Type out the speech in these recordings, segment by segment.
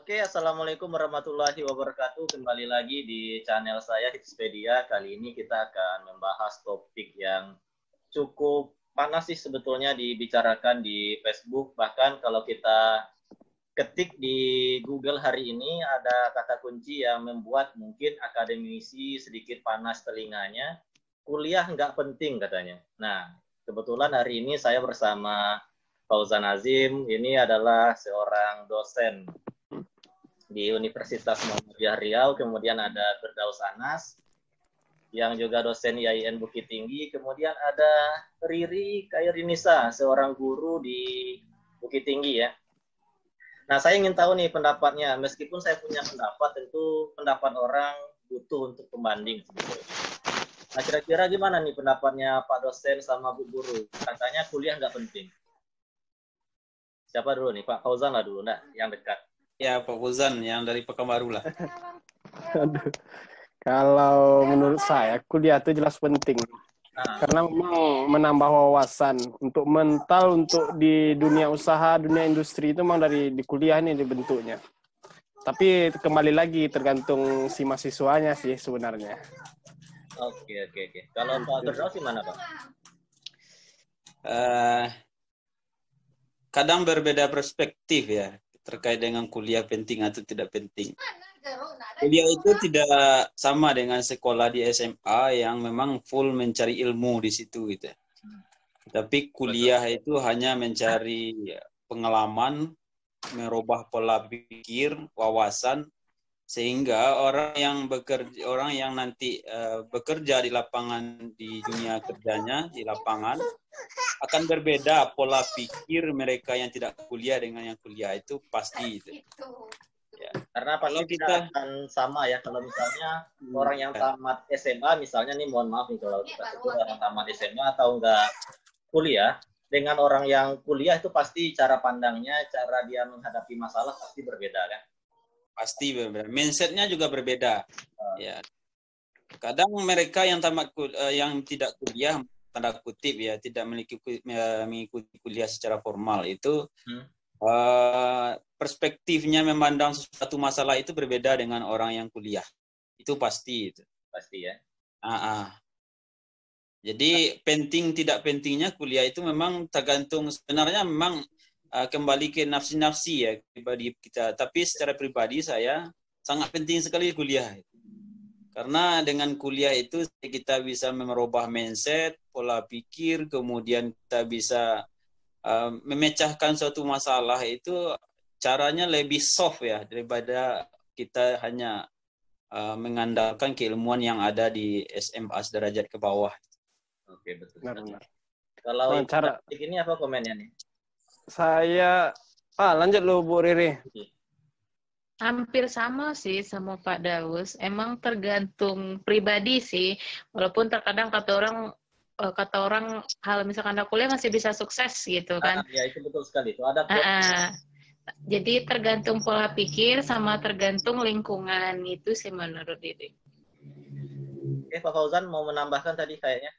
Oke, Assalamualaikum warahmatullahi wabarakatuh. Kembali lagi di channel saya Hitspedia. Kali ini kita akan membahas topik yang cukup panas sih sebetulnya dibicarakan di Facebook. Bahkan kalau kita ketik di Google hari ini ada kata kunci yang membuat mungkin akademisi sedikit panas telinganya. Kuliah nggak penting katanya. Nah, kebetulan hari ini saya bersama Fauzan Azim. Ini adalah seorang dosen di Universitas Muhammadiyah Riau, kemudian ada Firdaus Anas yang juga dosen IAIN Bukit Tinggi, kemudian ada Riri Kairinisa, seorang guru di Bukit Tinggi ya. Nah, saya ingin tahu nih pendapatnya, meskipun saya punya pendapat, tentu pendapat orang butuh untuk pembanding sebetulnya. Nah, kira-kira gimana nih pendapatnya Pak dosen sama Bu guru? Katanya kuliah nggak penting. Siapa dulu nih? Pak Fauzan lah dulu, nah, yang dekat. Ya, Pak Fauzan yang dari Pekanbaru lah. Aduh. Kalau menurut saya kuliah itu jelas penting. Karena memang menambah wawasan untuk mental, untuk di dunia usaha, dunia industri itu memang dari di kuliah ini dibentuknya. Tapi kembali lagi tergantung si mahasiswanya sih sebenarnya. Oke. Kalau Pak Firdaus gimana, Pak? Kadang berbeda perspektif ya terkait dengan kuliah penting atau tidak penting. Kuliah itu tidak sama dengan sekolah di SMA yang memang full mencari ilmu di situ gitu. Tapi kuliah itu hanya mencari pengalaman, merubah pola pikir, wawasan, sehingga orang yang nanti bekerja di lapangan, di dunia kerjanya di lapangan akan berbeda pola pikir mereka yang tidak kuliah dengan yang kuliah, itu pasti itu. Ya, karena pasti kita akan sama ya kalau misalnya orang yang tamat SMA misalnya nih, mohon maaf nih kalau kita sebut orang tamat SMA atau enggak kuliah dengan orang yang kuliah itu pasti cara pandangnya, cara dia menghadapi masalah pasti berbeda kan? Pasti berbeda. Mindsetnya juga berbeda. Ya. Kadang mereka yang yang tidak kuliah, tanda kutip ya, tidak mengikuti kuliah secara formal itu perspektifnya memandang suatu masalah itu berbeda dengan orang yang kuliah. Itu pasti itu. Pasti ya. Jadi penting tidak pentingnya kuliah itu memang tergantung, sebenarnya memang kembali ke nafsi-nafsi ya pribadi kita. Tapi secara pribadi saya sangat penting sekali kuliah. Karena dengan kuliah itu kita bisa merubah mindset, pola pikir, kemudian kita bisa memecahkan suatu masalah itu caranya lebih soft ya daripada kita hanya mengandalkan keilmuan yang ada di SMA sederajat ke bawah. Oke, betul. Benar. Kalau cara ini apa komennya nih? Saya lanjut lo Bu Riri. Hampir sama sih sama Pak Daus. Emang tergantung pribadi sih. Walaupun terkadang kata orang kalau misalkan ada kuliah masih bisa sukses gitu kan. Ya itu betul sekali. Itu ada. Jadi tergantung pola pikir sama tergantung lingkungan, itu sih menurut diri. Oke, Pak Fauzan mau menambahkan tadi kayaknya.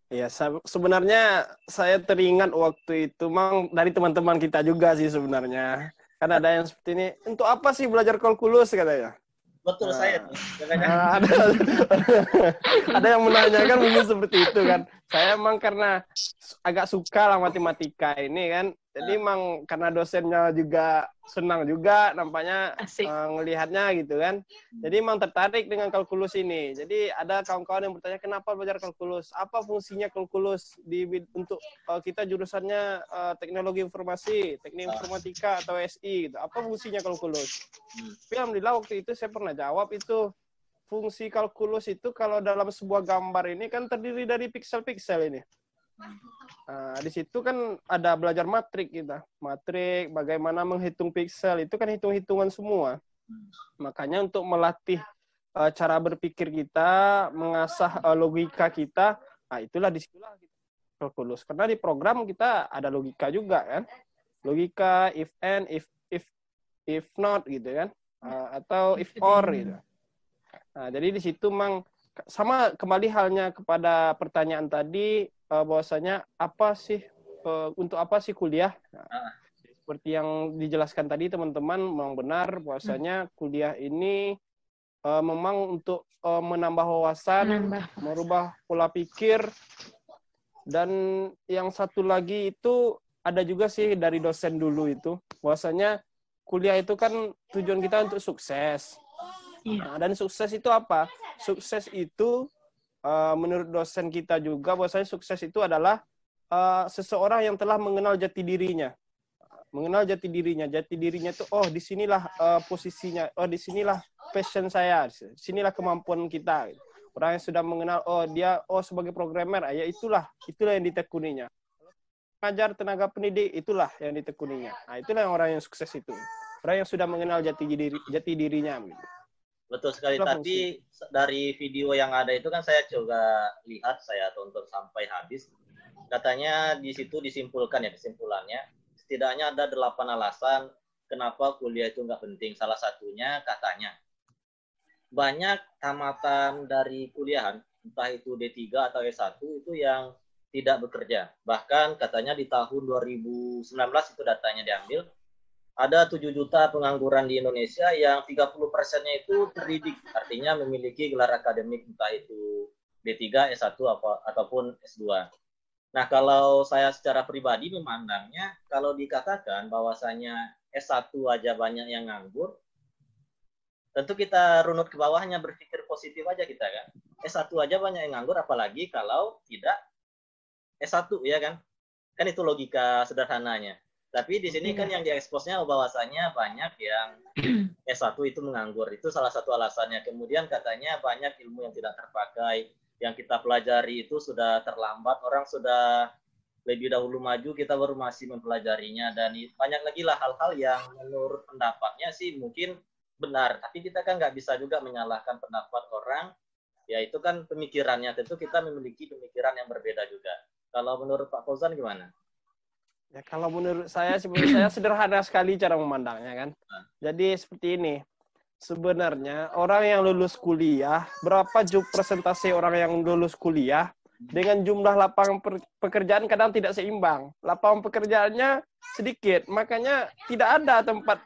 Ya, sebenarnya saya teringat waktu itu mang dari teman-teman kita juga sih sebenarnya. Kan ada yang seperti ini, untuk apa sih belajar kalkulus katanya? Betul, saya tuh. Ada yang menanyakan mungkin seperti itu kan. Saya emang karena agak suka lah matematika ini kan. Jadi emang karena dosennya juga senang juga nampaknya ngelihatnya gitu kan. Jadi emang tertarik dengan kalkulus ini. Jadi ada kawan-kawan yang bertanya kenapa belajar kalkulus? Apa fungsinya kalkulus untuk kita jurusannya teknologi informasi, teknik informatika atau SI gitu. Apa fungsinya kalkulus? Tapi alhamdulillah waktu itu saya pernah jawab itu. Fungsi kalkulus itu kalau dalam sebuah gambar ini kan terdiri dari piksel-piksel ini. Nah, di situ kan ada belajar matrik kita. Matrik, bagaimana menghitung piksel, itu kan hitung-hitungan semua. Makanya untuk melatih cara berpikir kita, mengasah logika kita, nah itulah disitulah kalkulus. Karena di program kita ada logika juga kan. Logika if and, if not gitu kan. Atau if or gitu. Nah, jadi di situ memang sama kembali halnya kepada pertanyaan tadi, bahwasanya apa sih untuk apa sih kuliah? Nah, seperti yang dijelaskan tadi teman-teman, memang benar bahwasanya kuliah ini memang untuk menambah wawasan, merubah pola pikir, dan yang satu lagi itu ada juga sih dari dosen dulu itu, bahwasanya kuliah itu kan tujuan kita untuk sukses. Nah, dan sukses itu apa? Sukses itu menurut dosen kita juga bahwasanya sukses itu adalah seseorang yang telah mengenal jati dirinya. Mengenal jati dirinya. Jati dirinya itu, oh disinilah posisinya, oh disinilah passion saya, sinilah kemampuan kita. Orang yang sudah mengenal, oh dia sebagai programmer, ya itulah yang ditekuninya. Pengajar, tenaga pendidik, itulah yang ditekuninya. Nah, itulah yang orang yang sukses itu. Orang yang sudah mengenal jati dirinya. Betul sekali. Tapi dari video yang ada itu kan saya juga lihat, saya tonton sampai habis. Katanya di situ kesimpulannya, setidaknya ada 8 alasan kenapa kuliah itu nggak penting. Salah satunya katanya, banyak tamatan dari kuliahan, entah itu D3 atau S1, itu yang tidak bekerja. Bahkan katanya di tahun 2019 itu datanya diambil, ada 7 juta pengangguran di Indonesia yang 30%-nya itu terdidik, artinya memiliki gelar akademik entah itu D3, S1 ataupun S2. Nah, kalau saya secara pribadi memandangnya, kalau dikatakan bahwasanya S1 aja banyak yang nganggur, tentu kita runut ke bawahnya, berpikir positif aja kita kan. S1 aja banyak yang nganggur, apalagi kalau tidak S1, ya kan? Kan itu logika sederhananya. Tapi di sini kan yang dieksposnya bahwasanya banyak yang S1 itu menganggur. Itu salah satu alasannya. Kemudian katanya banyak ilmu yang tidak terpakai. Yang kita pelajari itu sudah terlambat. Orang sudah lebih dahulu maju, kita baru masih mempelajarinya. Dan banyak lagi lah hal-hal yang menurut pendapatnya sih mungkin benar. Tapi kita kan nggak bisa juga menyalahkan pendapat orang. Ya itu kan pemikirannya. Tentu kita memiliki pemikiran yang berbeda juga. Kalau menurut Pak Fauzan gimana? Ya, kalau menurut saya sederhana sekali cara memandangnya kan. Jadi seperti ini. Sebenarnya orang yang lulus kuliah, berapa persentase orang yang lulus kuliah dengan jumlah lapangan pekerjaan kadang tidak seimbang. Lapangan pekerjaannya sedikit, makanya tidak ada tempat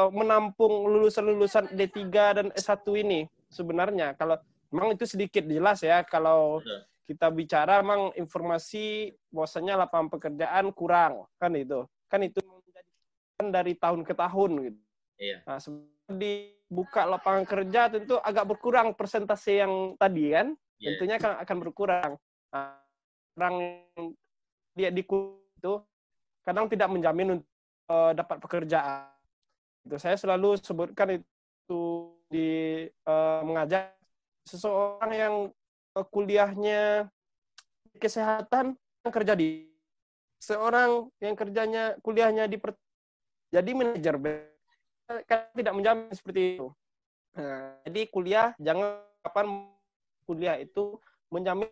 menampung lulusan-lulusan D3 dan S1 ini sebenarnya. Kalau memang itu sedikit jelas ya, kalau kita bicara memang informasi bahwasanya lapangan pekerjaan kurang, kan itu menjadi dari tahun ke tahun gitu. Iya. Nah, dibuka lapangan kerja tentu agak berkurang persentase yang tadi kan, tentunya akan berkurang. Nah, orang dia di itu kadang tidak menjamin untuk dapat pekerjaan. Itu saya selalu sebutkan itu di mengajar seseorang yang kuliahnya kesehatan kerja di seorang yang kuliahnya jadi manajer kan tidak menjamin seperti itu. Nah, jadi kuliah jangan kapan kuliah itu menjamin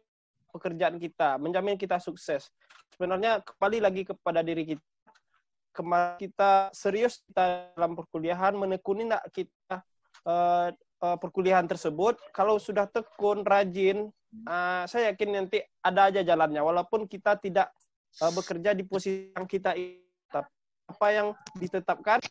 pekerjaan kita, menjamin kita sukses. Sebenarnya kembali lagi kepada diri kita. Kemarin kita serius kita dalam perkuliahan, menekuni enggak kita perkuliahan tersebut. Kalau sudah tekun, rajin, saya yakin nanti ada aja jalannya. Walaupun kita tidak bekerja di posisi yang kita ingin, apa yang ditetapkan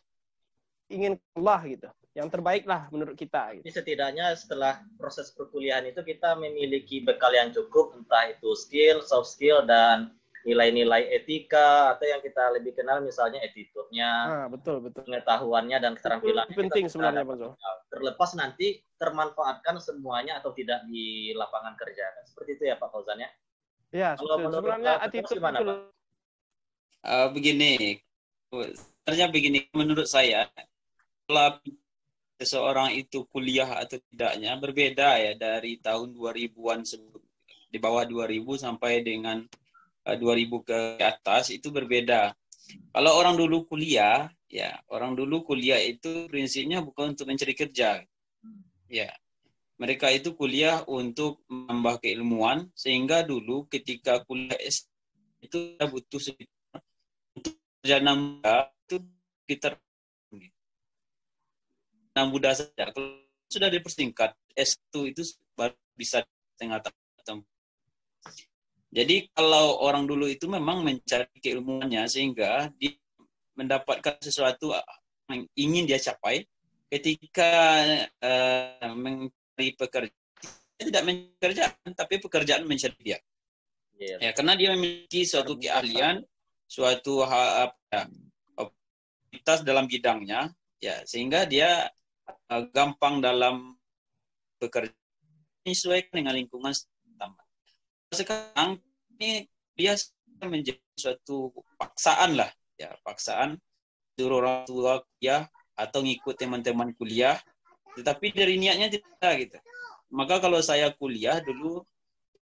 ingin Allah gitu. Yang terbaik lah menurut kita. Gitu. Jadi setidaknya setelah proses perkuliahan itu kita memiliki bekal yang cukup, entah itu skill, soft skill, dan nilai-nilai etika, atau yang kita lebih kenal misalnya attitude-nya, betul. pengetahuannya, dan keterampilan. Itu penting sebenarnya, Pak Zul. Terlepas nanti termanfaatkan semuanya atau tidak di lapangan kerja. Seperti itu ya Pak Fauzan ya? Ya, sebenarnya attitude gimana, Pak? Begini, sebenarnya begini, menurut saya, kalau seseorang itu kuliah atau tidaknya berbeda ya dari tahun 2000-an di bawah 2000 sampai dengan 2000 ke atas itu berbeda. Kalau orang dulu kuliah, ya orang dulu kuliah itu prinsipnya bukan untuk mencari kerja, ya mereka itu kuliah untuk menambah keilmuan sehingga dulu ketika kuliah itu butuh untuk sarjana muda itu sekitar 6 muda saja. Kalau sudah dipersingkat S1 itu baru bisa setengah tahun. Jadi kalau orang dulu itu memang mencari keilmuannya sehingga dia mendapatkan sesuatu yang ingin dia capai ketika mencari pekerjaan, dia tidak mencari pekerjaan, tapi pekerjaan mencari dia. Ya, karena dia memiliki suatu keahlian, suatu aktivitas dalam bidangnya, ya, sehingga dia gampang dalam bekerja menyesuaikan dengan lingkungan setempat. Sekarang ini dia menjadi suatu paksaan lah, ya, paksaan suruh orang tua kuliah atau ngikut teman-teman kuliah, tetapi dari niatnya tidak gitu. Maka kalau saya kuliah dulu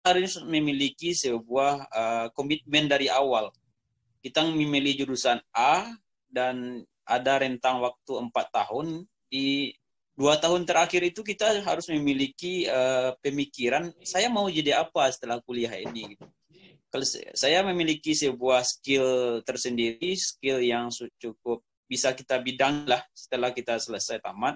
harus memiliki sebuah komitmen dari awal. Kita memilih jurusan A dan ada rentang waktu 4 tahun. Di 2 tahun terakhir itu kita harus memiliki pemikiran saya mau jadi apa setelah kuliah ini. Kalau saya memiliki sebuah skill tersendiri, skill yang cukup bisa kita bidang lah setelah kita selesai tamat.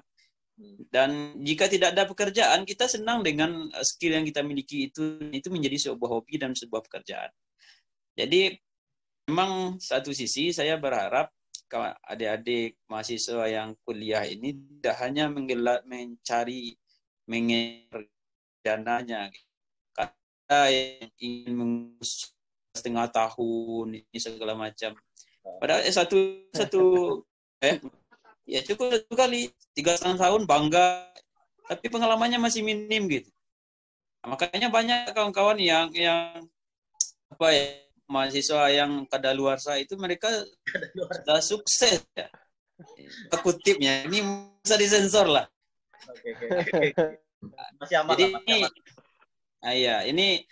Dan jika tidak ada pekerjaan, kita senang dengan skill yang kita miliki itu menjadi sebuah hobi dan sebuah pekerjaan. Jadi memang satu sisi saya berharap adik-adik mahasiswa yang kuliah ini tidak hanya mencari dananya. Kata yang ingin mengurus setengah tahun ini segala macam. Padahal ya cukup 1 kali 3,5 tahun bangga, tapi pengalamannya masih minim gitu. Nah, makanya banyak kawan-kawan yang mahasiswa yang kadaluarsa itu mereka sudah sukses ya. Kutipnya ini bisa disensor lah. Oke. Masih aman. Jadi ini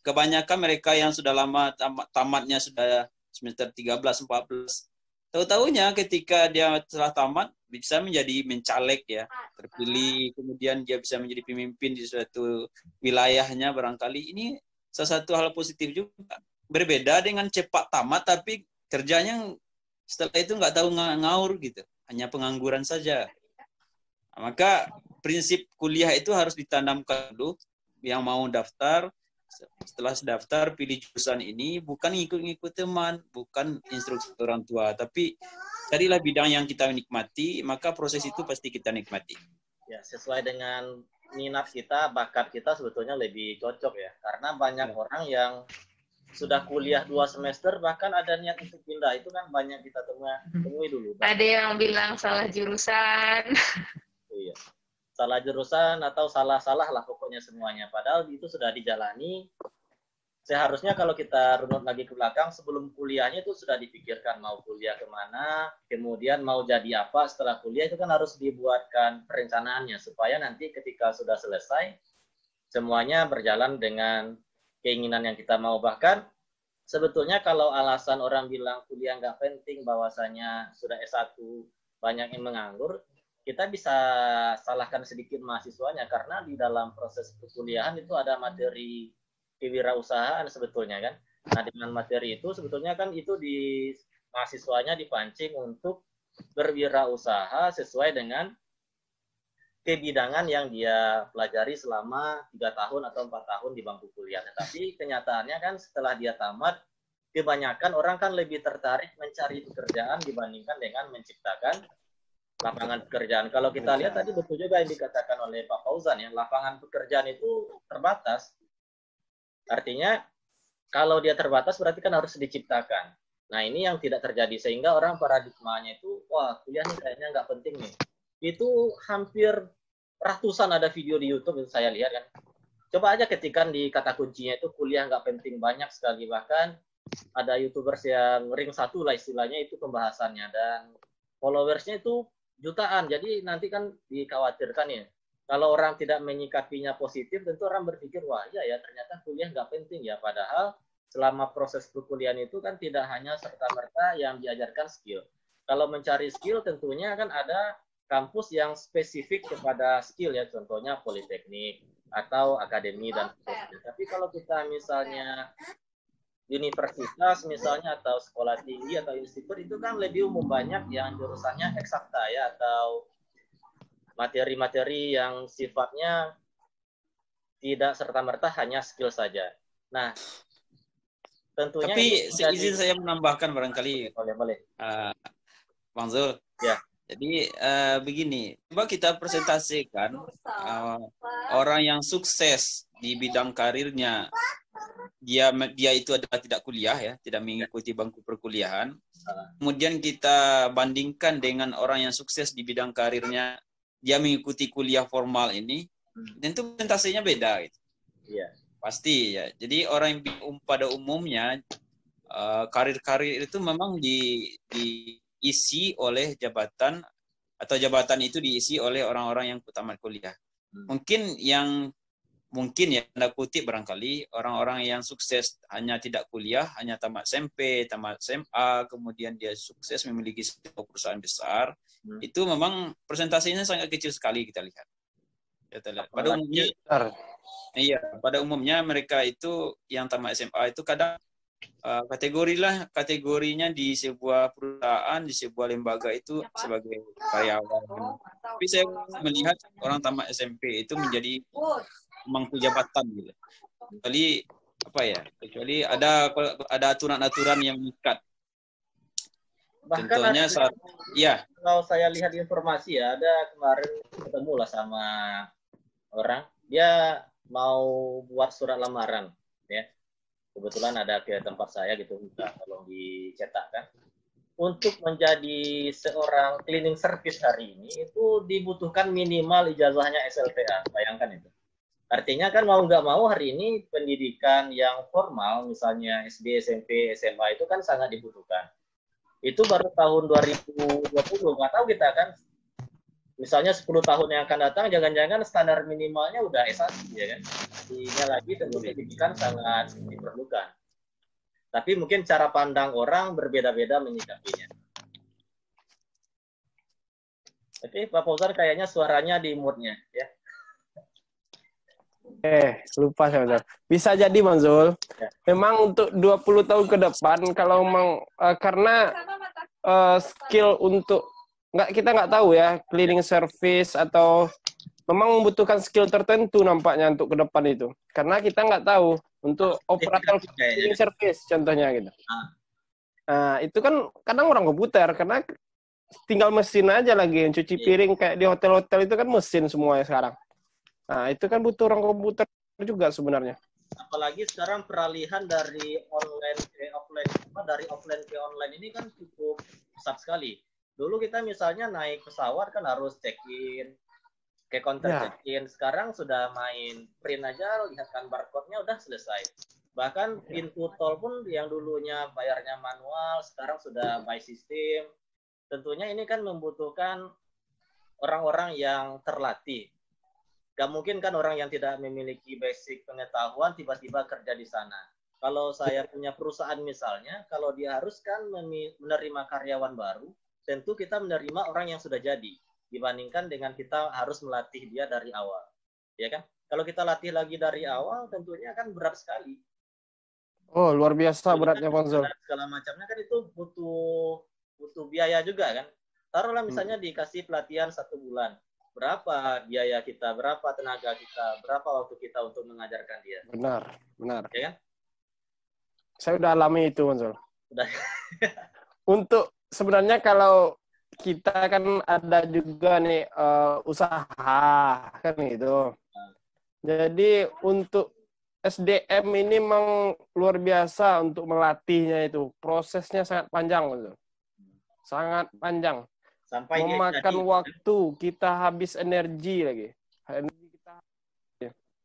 kebanyakan mereka yang sudah lama tamatnya sudah semester 13, 14. Tahu-tahunya ketika dia telah tamat bisa menjadi mencaleg ya, terpilih, kemudian dia bisa menjadi pemimpin di suatu wilayahnya barangkali. Ini salah satu hal positif juga. Berbeda dengan cepat tamat tapi kerjanya setelah itu nggak tahu ngaur gitu, hanya pengangguran saja. Nah, maka prinsip kuliah itu harus ditanamkan dulu. Yang mau daftar, setelah daftar pilih jurusan ini bukan ngikut-ngikut teman, bukan instruksi orang tua, tapi carilah bidang yang kita nikmati, maka proses itu pasti kita nikmati. Ya, sesuai dengan minat kita, bakat kita sebetulnya lebih cocok ya, karena banyak orang yang sudah kuliah 2 semester bahkan ada niat untuk pindah, itu kan banyak kita temui dulu. Ada yang bilang salah jurusan. Iya. Salah jurusan atau salah lah pokoknya semuanya. Padahal itu sudah dijalani. Seharusnya kalau kita runut lagi ke belakang, sebelum kuliahnya itu sudah dipikirkan mau kuliah kemana, kemudian mau jadi apa setelah kuliah, itu kan harus dibuatkan perencanaannya supaya nanti ketika sudah selesai semuanya berjalan dengan keinginan yang kita mau. Bahkan sebetulnya kalau alasan orang bilang kuliah nggak penting, bahwasanya sudah S1 banyak yang menganggur, kita bisa salahkan sedikit mahasiswanya, karena di dalam proses perkuliahan itu ada materi kewirausahaan sebetulnya kan. Nah, dengan materi itu sebetulnya kan itu di mahasiswanya dipancing untuk berwirausaha sesuai dengan kebidangan yang dia pelajari selama 3 tahun atau 4 tahun di bangku kuliah. Tetapi kenyataannya kan setelah dia tamat, kebanyakan orang kan lebih tertarik mencari pekerjaan dibandingkan dengan menciptakan lapangan pekerjaan. Kalau kita lihat tadi betul juga yang dikatakan oleh Pak Fauzan ya, lapangan pekerjaan itu terbatas. Artinya kalau dia terbatas berarti kan harus diciptakan. Nah, ini yang tidak terjadi, sehingga orang paradigmanya itu, wah kuliah nih kayaknya nggak penting nih. Itu hampir ratusan ada video di YouTube yang saya lihat kan. Coba aja ketikan di kata kuncinya itu kuliah nggak penting, banyak sekali. Bahkan ada YouTubers yang ring 1 lah istilahnya itu pembahasannya, dan followersnya itu jutaan. Jadi nanti kan dikhawatirkan ya, kalau orang tidak menyikapinya positif, tentu orang berpikir, wah iya ya ternyata kuliah nggak penting ya. Padahal selama proses perkuliahan itu kan tidak hanya serta-merta yang diajarkan skill. Kalau mencari skill tentunya kan ada kampus yang spesifik kepada skill ya, contohnya politeknik atau akademi dan sebagainya. Tapi kalau kita misalnya universitas misalnya atau sekolah tinggi atau institut, itu kan lebih umum, banyak yang jurusannya eksakta ya, atau materi-materi yang sifatnya tidak serta-merta hanya skill saja. Nah, tentunya Tapi menjadi... izin saya menambahkan barangkali, boleh. Bang Zul. Ya. Jadi begini, coba kita presentasikan orang yang sukses di bidang karirnya. Dia itu adalah tidak kuliah ya, tidak mengikuti bangku perkuliahan. Kemudian kita bandingkan dengan orang yang sukses di bidang karirnya, dia mengikuti kuliah formal ini, tentu presentasinya beda gitu. Iya. Pasti ya. Jadi orang yang pada umumnya karir-karir itu memang diisi oleh jabatan, atau jabatan itu diisi oleh orang-orang yang tamat kuliah. Mungkin ya, tanda kutip barangkali, orang-orang yang sukses hanya tidak kuliah, hanya tamat SMP, tamat SMA, kemudian dia sukses memiliki sebuah perusahaan besar, itu memang presentasinya sangat kecil sekali kita lihat. Pada umumnya, pada umumnya mereka itu yang tamat SMA itu kadang kategorinya di sebuah perusahaan, di sebuah lembaga itu sebagai karyawan. Tapi saya melihat orang tamat SMP itu menjadi pemangku jabatan gitu. Kecuali ada aturan-aturan yang mengikat. Bahkan contohnya kalau saya lihat informasi ya, ada kemarin ketemu lah sama orang, dia mau buat surat lamaran ya. Kebetulan ada ke tempat saya gitu, minta tolong dicetakkan. Untuk menjadi seorang cleaning service hari ini itu dibutuhkan minimal ijazahnya SLTA. Bayangkan itu. Artinya kan mau nggak mau hari ini pendidikan yang formal, misalnya SD, SMP, SMA itu kan sangat dibutuhkan. Itu baru tahun 2020, nggak tahu kita kan. Misalnya 10 tahun yang akan datang, jangan-jangan standar minimalnya udah S1, ya kan? Artinya lagi tentu pendidikan sangat diperlukan. Tapi mungkin cara pandang orang berbeda-beda menyikapinya. Oke, Pak Fauzan kayaknya suaranya di mute-nya, ya. Lupa saya. Bisa jadi, Bang Zul. Ya. Memang untuk 20 tahun ke depan, kalau karena skill untuk kita nggak tahu ya, cleaning service atau memang membutuhkan skill tertentu nampaknya untuk ke depan itu. Karena kita nggak tahu untuk operator cleaning service contohnya gitu. Nah, itu kan kadang orang komputer, karena tinggal mesin aja lagi, yang cuci piring kayak di hotel-hotel itu kan mesin semuanya sekarang. Nah, itu kan butuh orang komputer juga sebenarnya. Apalagi sekarang peralihan dari online ke offline, dari offline ke online ini kan cukup pesat sekali. Dulu kita misalnya naik pesawat kan harus check-in, ke counter check-in. Sekarang sudah main print aja, lihatkan barcode-nya udah selesai. Bahkan pintu tol pun yang dulunya bayarnya manual, sekarang sudah by system. Tentunya ini kan membutuhkan orang-orang yang terlatih. Gak mungkin kan orang yang tidak memiliki basic pengetahuan tiba-tiba kerja di sana. Kalau saya punya perusahaan misalnya, kalau diharuskan menerima karyawan baru, tentu kita menerima orang yang sudah jadi dibandingkan dengan kita harus melatih dia dari awal, ya kan? Kalau kita latih lagi dari awal, tentunya kan berat sekali. Oh, luar biasa beratnya, Bang Zul. Segala macamnya kan itu butuh biaya juga kan. Taruhlah misalnya dikasih pelatihan 1 bulan, berapa biaya kita, berapa tenaga kita, berapa waktu kita untuk mengajarkan dia. Benar. Ya kan? Saya udah alami itu, Bang Zul. Udah. Untuk sebenarnya kalau kita kan ada juga nih usaha kan gitu. Jadi untuk SDM ini memang luar biasa untuk melatihnya itu. Prosesnya sangat panjang, gitu. Sangat panjang. Sampai memakan waktu, kita habis energi lagi.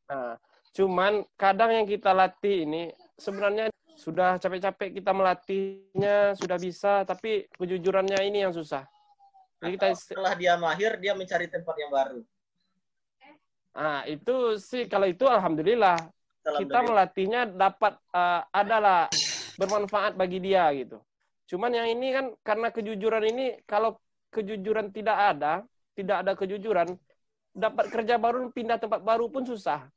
Nah, cuman kadang yang kita latih ini sebenarnya sudah capek-capek kita melatihnya, sudah bisa, tapi kejujurannya ini yang susah. Jadi setelah dia mahir, dia mencari tempat yang baru. Nah, itu sih, kalau itu alhamdulillah. Kita melatihnya dapat adalah bermanfaat bagi dia gitu. Cuman yang ini kan karena kejujuran ini, kalau kejujuran tidak ada kejujuran, dapat kerja baru, pindah tempat baru pun susah.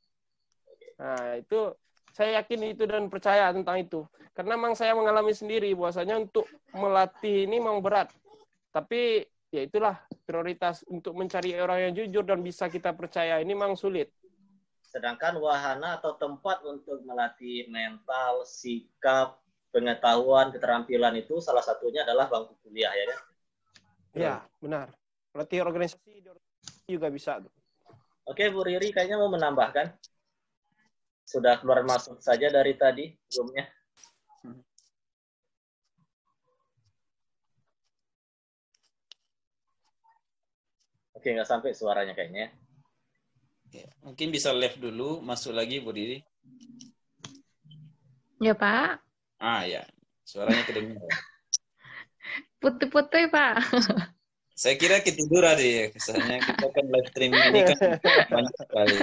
Nah, itu saya yakin itu dan percaya tentang itu. Karena memang saya mengalami sendiri bahwasanya untuk melatih ini memang berat. Tapi ya itulah prioritas untuk mencari orang yang jujur dan bisa kita percaya ini memang sulit. Sedangkan wahana atau tempat untuk melatih mental, sikap, pengetahuan, keterampilan itu salah satunya adalah bangku kuliah, ya kan? Iya, benar. Berarti organisasi juga bisa tuh. Oke, Bu Riri kayaknya mau menambahkan. Sudah keluar masuk saja dari tadi zoom-nya. Oke, nggak sampai suaranya kayaknya. Ya, mungkin bisa live dulu, masuk lagi Bu Riri. Ya, Pak. Ah ya, suaranya kedengaran. Putih-putih, Pak. Saya kira ketiduran deh, kesannya kita kan live streaming ini kan banyak sekali.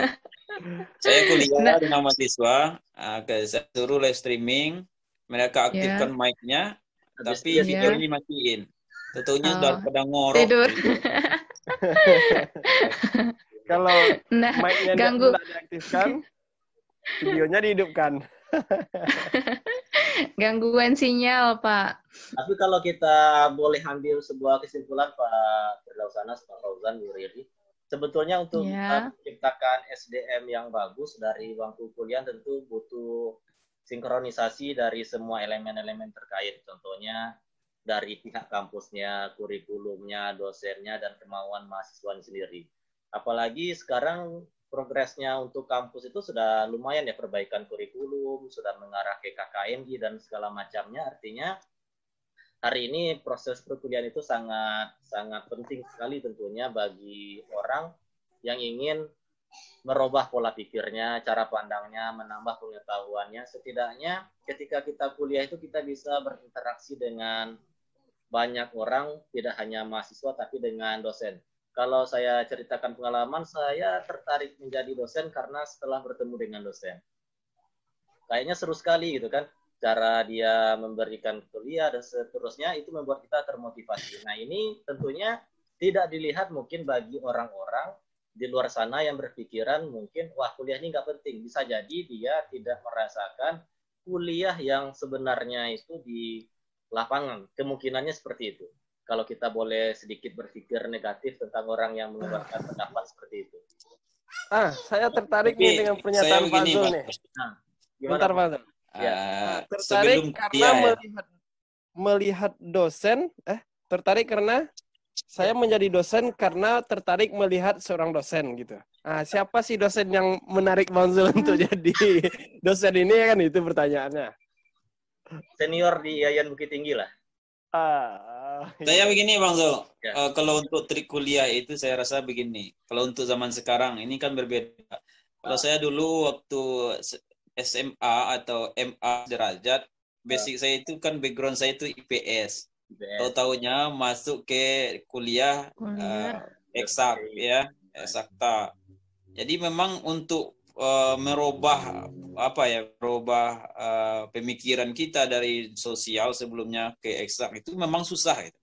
Saya kuliah dengan mahasiswa, saya suruh live streaming, mereka aktifkan mic-nya, tapi videonya dimatiin. Tentunya udah pada ngorok. Tidur. Gitu. Kalau mic-nya ganggu. tidak diaktifkan, videonya dihidupkan. Gangguan sinyal, Pak. Tapi kalau kita boleh ambil sebuah kesimpulan, Pak Firdausanas, Pak Fauzan, Bu Riri, sebetulnya untuk menciptakan SDM yang bagus dari bangku kuliah tentu butuh sinkronisasi dari semua elemen-elemen terkait. Contohnya dari pihak kampusnya, kurikulumnya, dosennya, dan kemauan mahasiswa sendiri. Apalagi sekarang progresnya untuk kampus itu sudah lumayan ya, perbaikan kurikulum, sudah mengarah ke KKMI dan segala macamnya. Artinya hari ini proses perkuliahan itu sangat penting sekali tentunya bagi orang yang ingin merubah pola pikirnya, cara pandangnya, menambah pengetahuannya. Setidaknya ketika kita kuliah itu kita bisa berinteraksi dengan banyak orang, tidak hanya mahasiswa tapi dengan dosen. Kalau saya ceritakan pengalaman, saya tertarik menjadi dosen karena setelah bertemu dengan dosen. Kayaknya seru sekali gitu kan, cara dia memberikan kuliah dan seterusnya, itu membuat kita termotivasi. Nah ini tentunya tidak dilihat mungkin bagi orang-orang di luar sana yang berpikiran mungkin, wah kuliah ini nggak penting. Bisa jadi dia tidak merasakan kuliah yang sebenarnya itu di lapangan. Kemungkinannya seperti itu. Kalau kita boleh sedikit berpikir negatif tentang orang yang mengeluarkan pendapat seperti itu. Saya tertarik nih dengan pernyataan Pak Zul nih. Bentar, Pak Zul. Tertarik karena melihat dosen, tertarik karena saya menjadi dosen karena tertarik melihat seorang dosen gitu. Siapa sih dosen yang menarik Bang Zul untuk jadi dosen ini, kan itu pertanyaannya. Senior di Yayan Bukit Tinggi lah. Saya begini Bang Zul, kalau untuk trik kuliah itu saya rasa begini. Kalau untuk zaman sekarang ini kan berbeda. Kalau saya dulu waktu SMA atau MA derajat, basic saya itu kan background saya itu IPS. Tahu-taunya masuk ke kuliah eksak ya, eksakta. Jadi memang untuk merubah pemikiran kita dari sosial sebelumnya ke eksak itu memang susah gitu.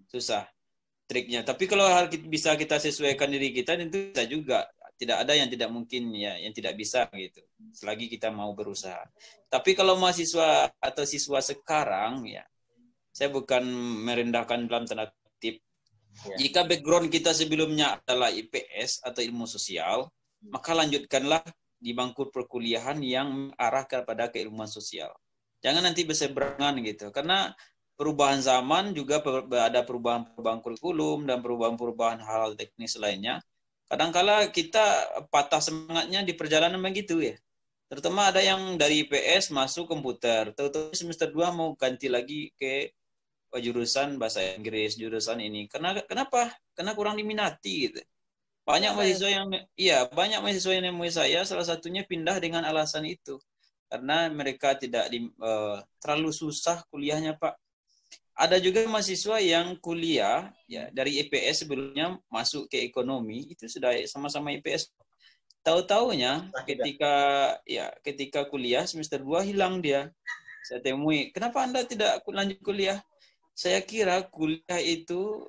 Susah triknya. Tapi kalau hal bisa kita sesuaikan diri kita, tentu bisa juga. Tidak ada yang tidak mungkin ya, yang tidak bisa gitu. Selagi kita mau berusaha. Tapi kalau mahasiswa atau siswa sekarang ya, saya bukan merendahkan dalam tanda kutip. Jika background kita sebelumnya adalah IPS atau ilmu sosial, maka lanjutkanlah di bangku perkuliahan yang mengarah kepada keilmuan sosial. Jangan nanti berseberangan gitu. Karena perubahan zaman juga ada perubahan kurikulum dan perubahan hal teknis lainnya. Kadang-kala kita patah semangatnya di perjalanan begitu ya. Terutama ada yang dari IPS masuk komputer. Tahu-tahu semester 2 mau ganti lagi ke jurusan bahasa Inggris, jurusan ini. Kenapa? Karena kurang diminati gitu. Banyak mahasiswa yang nemui saya, salah satunya pindah dengan alasan itu. Karena mereka tidak terlalu susah kuliahnya, Pak. Ada juga mahasiswa yang kuliah ya dari IPS sebelumnya masuk ke ekonomi, itu sudah sama-sama IPS. Tahu-taunya ketika kuliah semester 2 hilang dia. Saya temui, "Kenapa Anda tidak lanjut kuliah?" Saya kira kuliah itu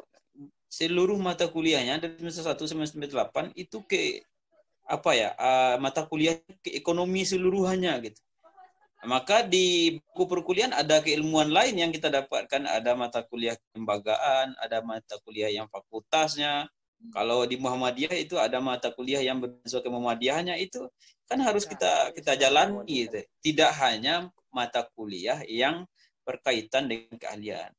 seluruh mata kuliahnya dari semester 1 sampai semester 8 itu mata kuliah ke ekonomi seluruhannya gitu. Maka di buku perkuliahan ada keilmuan lain yang kita dapatkan, ada mata kuliah kelembagaan, ada mata kuliah yang fakultasnya. Kalau di Muhammadiyah itu ada mata kuliah yang bersesuaian ke Muhammadiyahnya, itu kan harus kita jalani gitu. Tidak hanya mata kuliah yang berkaitan dengan keahlian.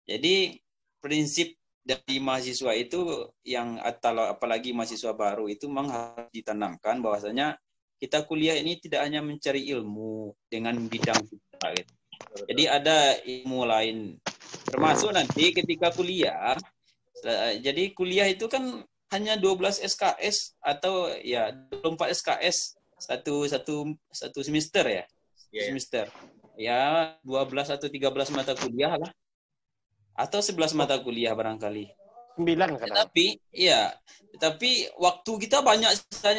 Jadi prinsip dari mahasiswa itu yang apalagi mahasiswa baru itu memang harus ditanamkan bahwasanya kita kuliah ini tidak hanya mencari ilmu dengan bidang kita gitu. Jadi ada ilmu lain termasuk nanti ketika kuliah. Jadi kuliah itu kan hanya 12 SKS atau ya 24 SKS satu semester ya. Semester. Ya 12 atau 13 mata kuliah lah. Atau 11 mata kuliah barangkali. 9 kadang. Tetapi waktu kita banyak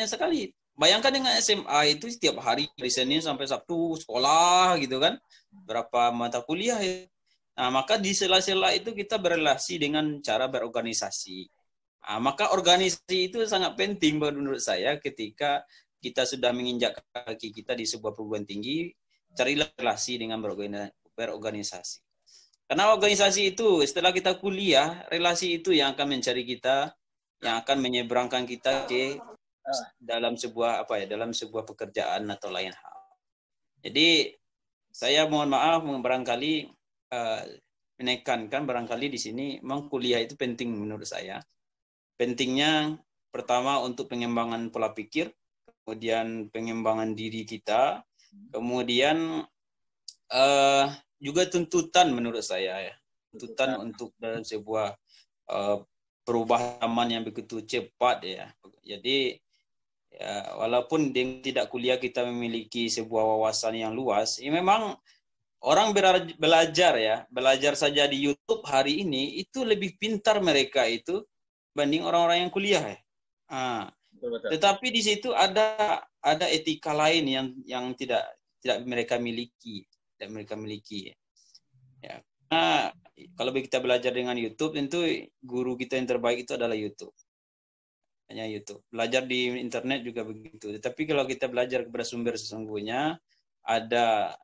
sekali. Bayangkan dengan SMA itu setiap hari dari Senin sampai Sabtu sekolah gitu kan. Berapa mata kuliah ya. Nah, maka di sela-sela itu kita berrelasi dengan cara berorganisasi. Nah, maka organisasi itu sangat penting menurut saya ketika kita sudah menginjak kaki kita di sebuah perguruan tinggi, carilah relasi dengan berorganisasi. Karena organisasi itu setelah kita kuliah, relasi itu yang akan mencari kita, yang akan menyeberangkan kita ke dalam sebuah pekerjaan atau lain hal. Jadi saya mohon maaf barangkali menekankan barangkali di sini memang kuliah itu penting menurut saya. Pentingnya pertama untuk pengembangan pola pikir, kemudian pengembangan diri kita, kemudian juga tuntutan menurut saya ya, tuntutan untuk dalam sebuah perubahan zaman yang begitu cepat ya. Jadi ya, walaupun tidak kuliah kita memiliki sebuah wawasan yang luas, ya memang orang belajar saja di YouTube hari ini itu lebih pintar mereka itu banding orang-orang yang kuliah ya. Tetapi di situ ada etika lain yang tidak mereka miliki. Ya. Nah, kalau kita belajar dengan YouTube, tentu guru kita yang terbaik itu adalah YouTube. Hanya YouTube. Belajar di internet juga begitu. Tetapi kalau kita belajar kepada sumber sesungguhnya, ada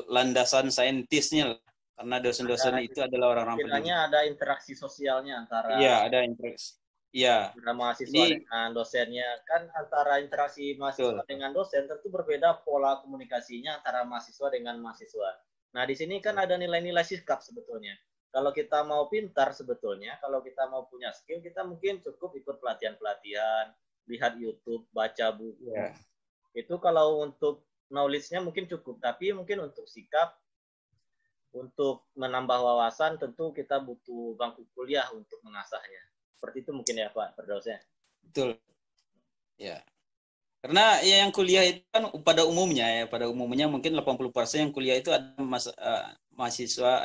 landasan saintisnya, karena dosen-dosen itu adalah orang-orang pendidik. Ada interaksi sosialnya antara. Iya, ada interaksi. Iya. Antara mahasiswa dengan dosennya, kan antara interaksi mahasiswa dengan dosen tentu berbeda pola komunikasinya antara mahasiswa dengan mahasiswa. Nah, di sini kan ada nilai-nilai sikap sebetulnya. Kalau kita mau pintar sebetulnya, kalau kita mau punya skill, kita mungkin cukup ikut pelatihan-pelatihan, lihat YouTube, baca buku. Yeah. Itu kalau untuk knowledge-nya mungkin cukup, tapi mungkin untuk sikap, untuk menambah wawasan, tentu kita butuh bangku kuliah untuk mengasahnya. Seperti itu mungkin ya Pak Firdausyah. Betul. Ya. Karena ya yang kuliah itu kan pada umumnya mungkin 80% yang kuliah itu ada mahasiswa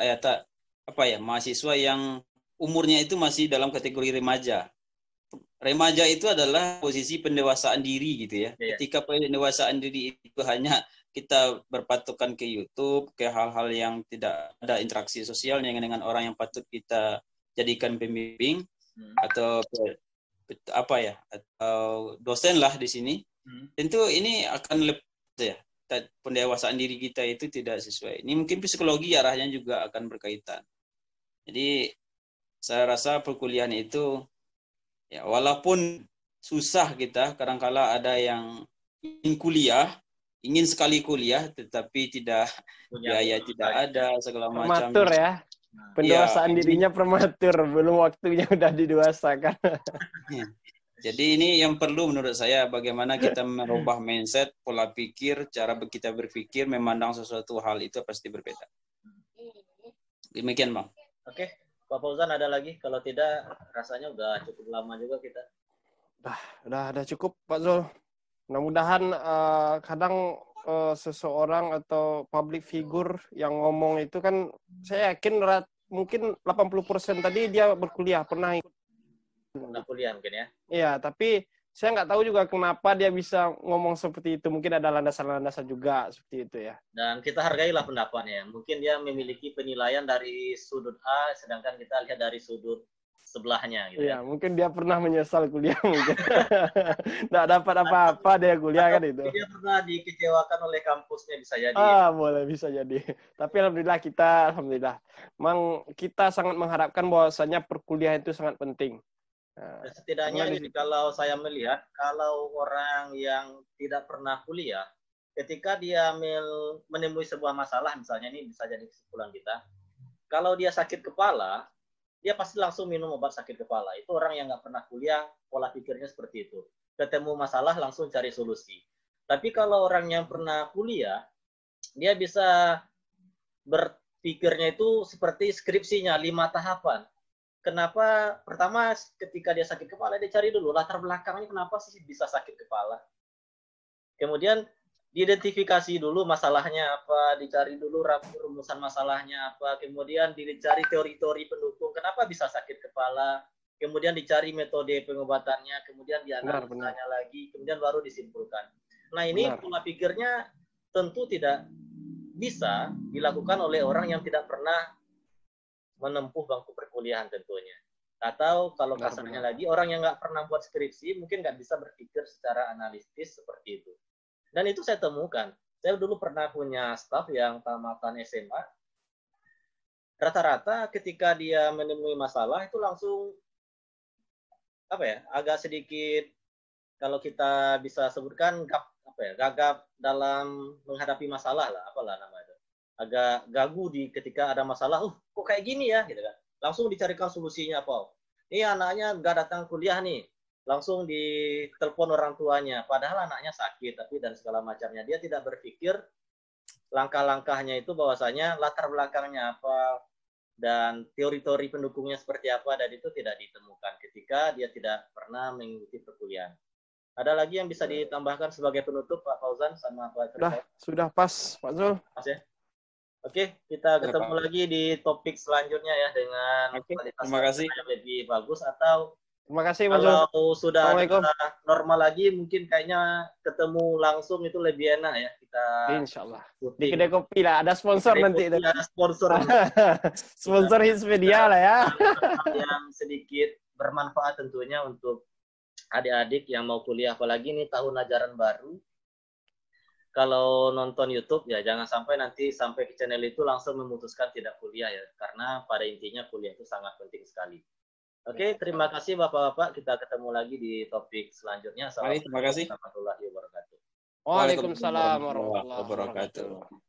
mahasiswa yang umurnya itu masih dalam kategori remaja. Remaja itu adalah posisi pendewasaan diri gitu ya. Yeah. Ketika pendewasaan diri itu hanya kita berpatokan ke YouTube, ke hal-hal yang tidak ada interaksi sosialnya dengan orang yang patut kita jadikan pembimbing. Atau atau dosen lah di sini, tentu ini akan lebih ya, pendewasaan diri kita itu tidak sesuai. Ini mungkin psikologi arahnya juga akan berkaitan. Jadi saya rasa perkuliahan itu ya walaupun susah kita, kadang-kala ada yang ingin sekali kuliah, tetapi tidak biaya tidak ada segala macam. Prematur ya. Pendewasaan dirinya prematur, belum waktunya udah didewasakan. Jadi ini yang perlu menurut saya, bagaimana kita merubah mindset, pola pikir, cara kita berpikir, memandang sesuatu hal itu pasti berbeda. Demikian Bang. Oke, Pak Fauzan ada lagi? Kalau tidak, rasanya udah cukup lama juga kita. Udah cukup Pak Zul. Mudah-mudahan kadang seseorang atau public figure yang ngomong itu kan, saya yakin mungkin 80% tadi dia berkuliah, pernah kuliah mungkin ya. Iya, tapi saya nggak tahu juga kenapa dia bisa ngomong seperti itu. Mungkin ada landasan-landasan juga seperti itu ya. Dan kita hargailah pendapatnya. Mungkin dia memiliki penilaian dari sudut A, sedangkan kita lihat dari sudut sebelahnya gitu. Iya, mungkin dia pernah menyesal kuliah mungkin. Nggak dapat apa-apa dia kuliah kan itu. Dia pernah dikecewakan oleh kampusnya, bisa jadi. Boleh bisa jadi. Tapi alhamdulillah memang kita sangat mengharapkan bahwasanya perkuliahan itu sangat penting. Nah, setidaknya kalau saya melihat, kalau orang yang tidak pernah kuliah, ketika dia menemui sebuah masalah, misalnya ini bisa jadi kesimpulan kita, kalau dia sakit kepala, dia pasti langsung minum obat sakit kepala. Itu orang yang nggak pernah kuliah, pola pikirnya seperti itu. Ketemu masalah, langsung cari solusi. Tapi kalau orang yang pernah kuliah, dia bisa berpikirnya itu seperti skripsinya, 5 tahapan. Kenapa? Pertama, ketika dia sakit kepala, dia cari dulu latar belakangnya kenapa sih bisa sakit kepala. Kemudian diidentifikasi dulu masalahnya apa, dicari dulu rumusan masalahnya apa, kemudian dicari teori-teori pendukung kenapa bisa sakit kepala, kemudian dicari metode pengobatannya, kemudian dianalisanya lagi, kemudian baru disimpulkan. Nah ini pola pikirnya tentu tidak bisa dilakukan oleh orang yang tidak pernah menempuh bangku perkuliahan tentunya. Atau kalau kasarnya lagi, orang yang nggak pernah buat skripsi mungkin nggak bisa berpikir secara analitis seperti itu. Dan itu saya temukan. Saya dulu pernah punya staf yang tamatan SMA. Rata-rata ketika dia menemui masalah itu langsung agak sedikit, kalau kita bisa sebutkan gagap dalam menghadapi masalah lah, apalah namanya. Agak gagu ketika ada masalah, kok kayak gini ya, gitu kan. Langsung dicarikan solusinya apa. Ini anaknya nggak datang kuliah nih, langsung ditelepon orang tuanya. Padahal anaknya sakit, tapi dan segala macamnya. Dia tidak berpikir langkah-langkahnya itu bahwasanya latar belakangnya apa, dan teori-teori pendukungnya seperti apa, dan itu tidak ditemukan ketika dia tidak pernah mengikuti perkuliahan. Ada lagi yang bisa ditambahkan sebagai penutup, Pak Fauzan sama Pak Fauzan? Sudah pas, Pak Zul. Pas ya? Oke, kita ketemu lagi di topik selanjutnya ya dengan kualitas yang lebih bagus, atau terima kasih, Pak Zul. Kalau sudah normal lagi, mungkin kayaknya ketemu langsung itu lebih enak ya. Kita Insyaallah. Di kedai kopi lah, ada sponsor nanti. Ada sponsor. Sponsor Hizmedia lah ya. Yang sedikit bermanfaat tentunya untuk adik-adik yang mau kuliah, apalagi ini tahun ajaran baru. Kalau nonton YouTube ya jangan sampai nanti sampai ke channel itu langsung memutuskan tidak kuliah ya, karena pada intinya kuliah itu sangat penting sekali. Oke, terima kasih Bapak-bapak. Kita ketemu lagi di topik selanjutnya. Terima kasih. Warahmatullahi wabarakatuh. Waalaikumsalam warahmatullahi wabarakatuh.